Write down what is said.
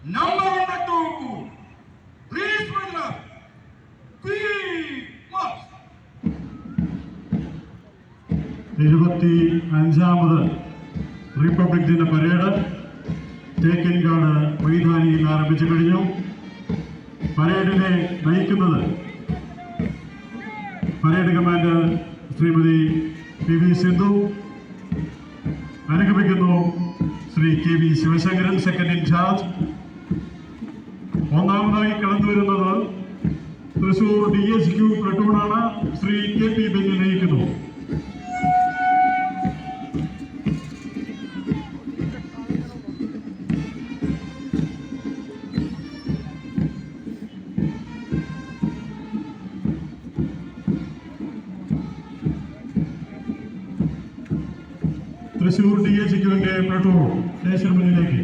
number 1 please brother quick march 75ാമത് republic ദിന parade Thekkinkadu മൈതാനിയിൽ ആരംഭിച്ചു കഴിഞ്ഞു. പരേഡിനെ നയിക്കുന്നത് parade commander Shrimati PV Sindhu, അനുഗമിക്കുന്നു Shri KV Sivasankaran, second in charge. ഒന്നാമതായി കടന്നു വരുന്നത് തൃശൂർ DSQ പ്ലട്ടൂണാണ്. ശ്രീ KP ബെന്നി നയിക്കുന്നു. തൃശൂർ DSQവിന്റെ പ്ലട്ടൂൺ സ്റ്റേഷൻ മുന്നിലേക്ക്